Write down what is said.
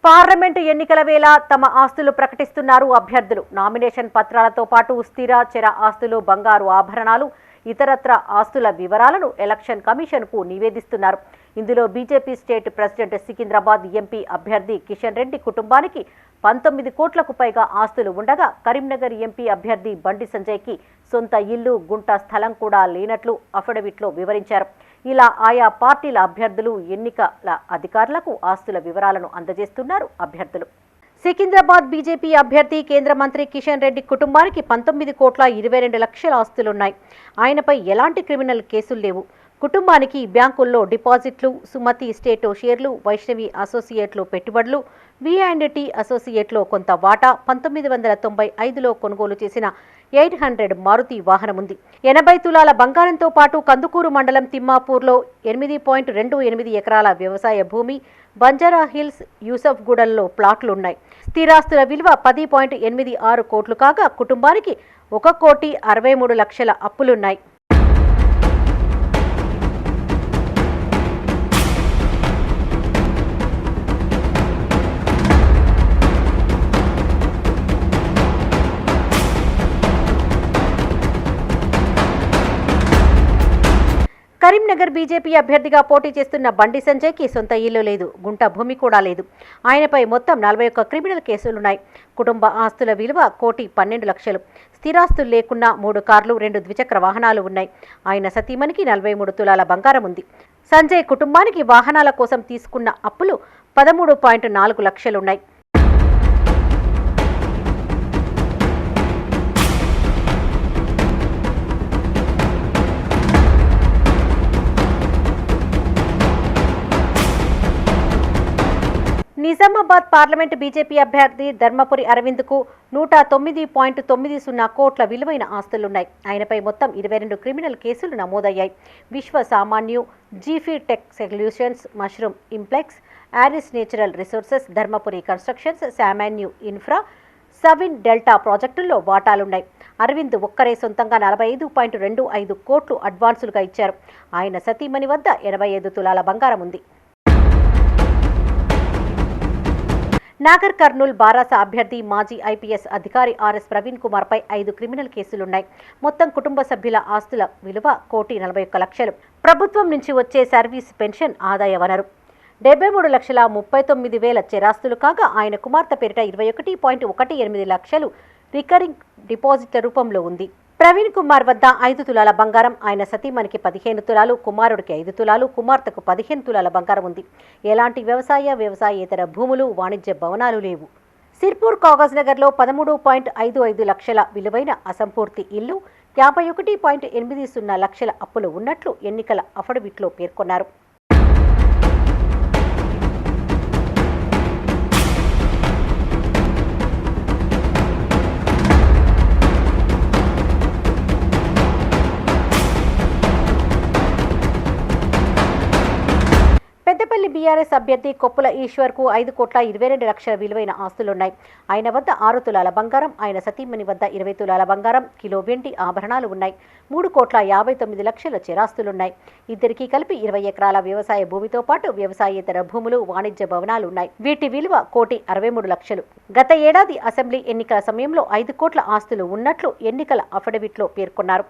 Parliament ఎన్నికల వేళ తమ ఆస్తులు ప్రకటిస్తున్నారు అభ్యర్థులు. నామినేషన్ పత్రాలతో పాటు స్థిర చర ఆస్తులు, బంగారు ఆభరణాలు, ఇతరత్ర ఆస్తుల వివరాలను ఎలక్షన్ కమిషన్కు నివేదిస్తున్నారు. ఇందులో BJP state president Secunderabad MP అభ్యర్థి కిషన్ రెడ్డి కుటుంబానికి 19 కోట్లకు పైగా ఆస్తులు ఉండగా, కరీంనగర్ ఎంపీ అభ్యర్థి బండి సంజయ్కి సొంత ఇల్లు, గుంట స్థలం కూడా లేనట్లు అఫిడవిట్లో వివరించారు. ఇలా ఆయా పార్టీల అభ్యర్థులు ఎన్నికల అధికారులకు ఆస్తుల వివరాలను అందజేస్తున్నారు అభ్యర్థులు. సికింద్రాబాద్ బీజేపీ అభ్యర్థి కేంద్ర మంత్రి కిషన్ రెడ్డి కుటుంబానికి 19,22,00,000 ఆస్తులున్నాయి. ఆయనపై ఎలాంటి క్రిమినల్ కేసులు లేవు. కుటుంబానికి బ్యాంకుల్లో డిపాజిట్లు, సుమతి స్టేటో షేర్లు, వైష్ణవి అసోసియేట్లో పెట్టుబడులు, V&T అసోసియేట్లో కొంత వాటా, 1995లో కొనుగోలు చేసిన 800 మారుతి వాహనం ఉంది. 80 తులాల బంగారంతో పాటు కందుకూరు మండలం తిమ్మాపూర్లో 8.28 ఎకరాల వ్యవసాయ భూమి, బంజారా హిల్స్, యూసఫ్గూడల్లో ప్లాట్లున్నాయి. స్థిరాస్తుల విలువ 10.86 కోట్లు కాగా, కుటుంబానికి 1,63,00,000 అప్పులున్నాయి. కరీంనగర్ బీజేపీ అభ్యర్థిగా పోటీ చేస్తున్న బండి సంజయ్కి సొంత ఇల్లు లేదు, గుంట భూమి కూడా లేదు. ఆయనపై మొత్తం 41 క్రిమినల్ కేసులున్నాయి. కుటుంబ ఆస్తుల విలువ 1,12,00,000. స్థిరాస్తులు లేకున్నా 3 కార్లు, 2 ద్విచక్ర వాహనాలు ఉన్నాయి. ఆయన సతీమణికి 43 తులాల బంగారం ఉంది. సంజయ్ కుటుంబానికి వాహనాల కోసం తీసుకున్న అప్పులు 13.4 లక్షలున్నాయి. నిజామాబాద్ పార్లమెంటు బీజేపీ అభ్యర్థి ధర్మపురి అరవింద్కు 109.90 కోట్ల విలువైన ఆస్తులున్నాయి. ఆయనపై మొత్తం 22 క్రిమినల్ కేసులు నమోదయ్యాయి. విశ్వ సామాన్యు, జీఫీ tech solutions, mushroom implex, Aris natural resources, Dharmapuri constructions, Samanyu infra, Savin delta ప్రాజెక్టుల్లో వాటాలున్నాయి. అరవింద్ ఒక్కరే సొంతంగా 45.25 కోట్లు అడ్వాన్సులుగా ఇచ్చారు. ఆయన సతీమణి వద్ద 85 తులాల బంగారం ఉంది. నాగర్ కర్నూల్ బారాస అభ్యర్థి మాజీ ఐపీఎస్ అధికారి ఆర్ఎస్ ప్రవీణ్ కుమార్ పై 5 క్రిమినల్ కేసులున్నాయి. మొత్తం కుటుంబ సభ్యుల ఆస్తుల విలువ 1,41,00,000. ప్రభుత్వం నుంచి వచ్చే సర్వీస్ పెన్షన్ ఆదాయ వనరు 73,39,000 చెరాస్తులు కాగా, ఆయన కుమార్తె పేరిట 21.18 లక్షలు రికరింగ్ డిపాజిట్ల రూపంలో ఉంది. ప్రవీణ్ కుమార్ వద్ద 5 తులాల బంగారం, ఆయన సతీమణికి 15 తులాలు, కుమారుడికి 5 తులాలు, కుమార్తెకు 15 తులాల బంగారం ఉంది. ఎలాంటి వ్యవసాయేతర భూములు, వాణిజ్య భవనాలు లేవు. సిర్పూర్ కాగజ్ నగర్లో 13.55 లక్షల విలువైన అసంపూర్తి ఇల్లు, 51.80 లక్షల అప్పులు ఉన్నట్లు ఎన్నికల అఫిడవిట్లో పేర్కొన్నారు. పెద్దపల్లి బీఆర్ఎస్ అభ్యర్థి కొప్పుల ఈశ్వర్కు 5,22,00,000 విలువైన ఆస్తులున్నాయి. ఆయన వద్ద 6 తులాల బంగారం, ఆయన సతీమణి వద్ద 20 తులాల బంగారం, కిలో వెండి ఆభరణాలు ఉన్నాయి. 3,59,00,000 చెరాస్తులున్నాయి. ఇద్దరికీ కలిపి 20 ఎకరాల వ్యవసాయ భూమితో పాటు వ్యవసాయేతర భూములు, వాణిజ్య భవనాలు ఉన్నాయి. వీటి విలువ 1,63,00,000. గత ఏడాది అసెంబ్లీ ఎన్నికల సమయంలో 5 కోట్ల ఆస్తులు ఉన్నట్లు ఎన్నికల అఫిడవిట్లో పేర్కొన్నారు.